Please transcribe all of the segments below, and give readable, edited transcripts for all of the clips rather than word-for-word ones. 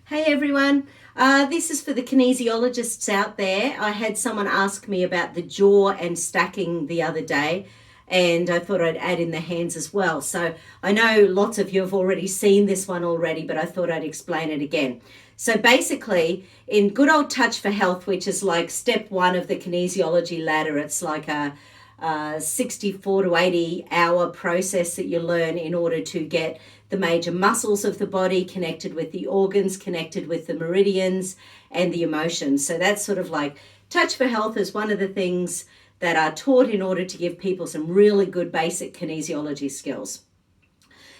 Hey everyone, this is for the kinesiologists out there. I had someone ask me about the jaw and stacking the other day, and I thought I'd add in the hands as well. So I know lots of you have already seen this one already, but I thought I'd explain it again. So basically, in good old Touch for Health, which is like step one of the kinesiology ladder, it's like a 64 to 80 hour process that you learn in order to get the major muscles of the body connected with the organs, connected with the meridians and the emotions. So that's sort of like Touch for Health is one of the things that are taught in order to give people some really good basic kinesiology skills.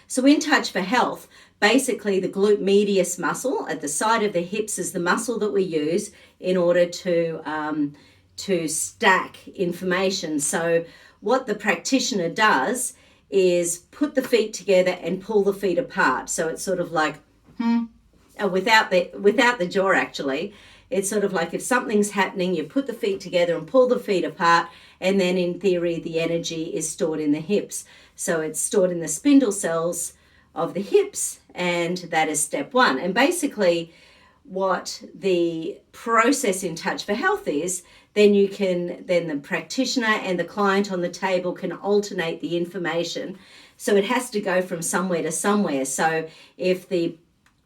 So in Touch for Health, basically the glute medius muscle at the side of the hips is the muscle that we use in order to stack information. So what the practitioner does is put the feet together and pull the feet apart. So it's sort of like, without the jaw actually, it's sort of like if something's happening, you put the feet together and pull the feet apart, and then in theory, the energy is stored in the hips. So it's stored in the spindle cells of the hips, and that is step one. And basically what the process in Touch for Health is, then the practitioner and the client on the table can alternate the information. So it has to go from somewhere to somewhere. So if the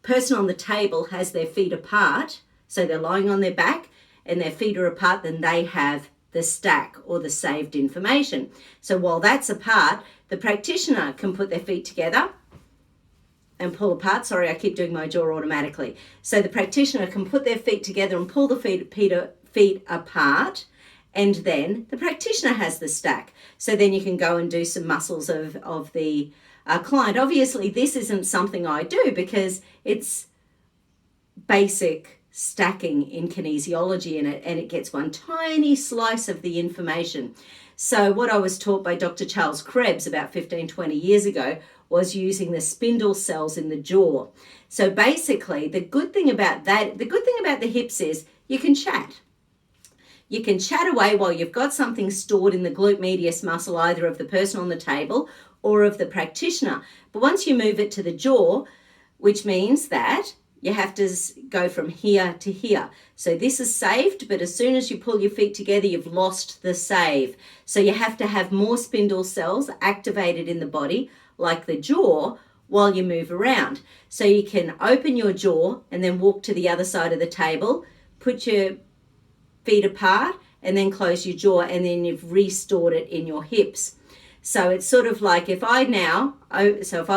person on the table has their feet apart, so they're lying on their back and their feet are apart, then they have the stack or the saved information. So while that's apart, the practitioner can put their feet together and pull apart. Sorry, I keep doing my jaw automatically. So the practitioner can put their feet together and pull the feet apart, and then the practitioner has the stack. So then you can go and do some muscles of the client. Obviously, this isn't something I do because it's basic stacking in kinesiology and it gets one tiny slice of the information. So what I was taught by Dr. Charles Krebs about 15, 20 years ago was using the spindle cells in the jaw. So basically, the good thing about the hips is you can chat. You can chat away while you've got something stored in the glute medius muscle, either of the person on the table or of the practitioner. But once you move it to the jaw, which means that you have to go from here to here. So this is saved, but as soon as you pull your feet together, you've lost the save. So you have to have more spindle cells activated in the body, like the jaw, while you move around. So you can open your jaw and then walk to the other side of the table, put your feet apart, and then close your jaw, and then you've restored it in your hips. So it's sort of like if I've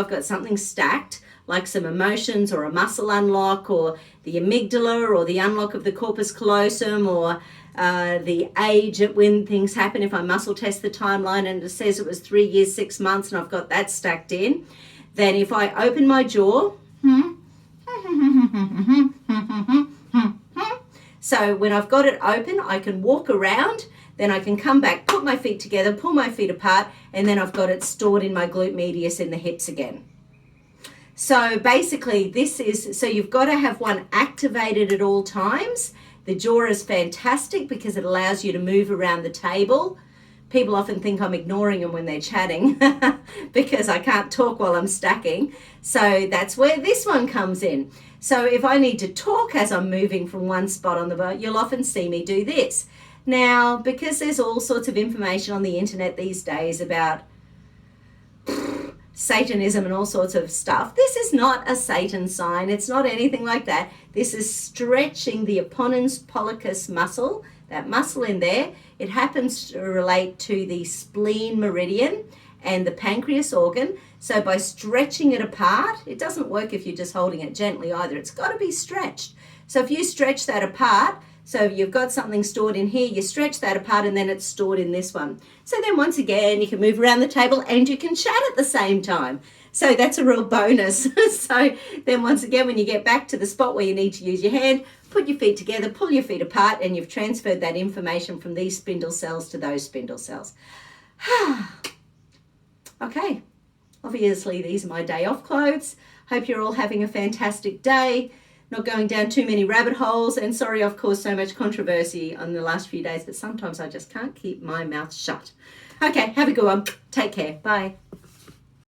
got something stacked, like some emotions or a muscle unlock or the amygdala or the unlock of the corpus callosum or the age at when things happen. If I muscle test the timeline and it says it was 3 years, 6 months, and I've got that stacked in, then if I open my jaw, so when I've got it open, I can walk around, then I can come back, put my feet together, pull my feet apart, and then I've got it stored in my glute medius in the hips again. So basically so you've got to have one activated at all times. The jaw is fantastic because it allows you to move around the table. People often think I'm ignoring them when they're chatting because I can't talk while I'm stacking. So that's where this one comes in. So if I need to talk as I'm moving from one spot on the boat, you'll often see me do this. Now, because there's all sorts of information on the internet these days about Satanism and all sorts of stuff, this is not a Satan sign. It's not anything like that. This is stretching the Eponins pollicis muscle, that muscle in there. It happens to relate to the spleen meridian and the pancreas organ. So by stretching it apart, it doesn't work if you're just holding it gently either. It's got to be stretched. So if you stretch that apart, so you've got something stored in here, you stretch that apart, and then it's stored in this one. So then once again, you can move around the table and you can chat at the same time. So that's a real bonus. So then once again, when you get back to the spot where you need to use your hand, put your feet together, pull your feet apart, and you've transferred that information from these spindle cells to those spindle cells. Okay, obviously these are my day off clothes. Hope you're all having a fantastic day. Not going down too many rabbit holes, and sorry I've caused so much controversy on the last few days, but sometimes I just can't keep my mouth shut. Okay, have a good one. Take care. Bye.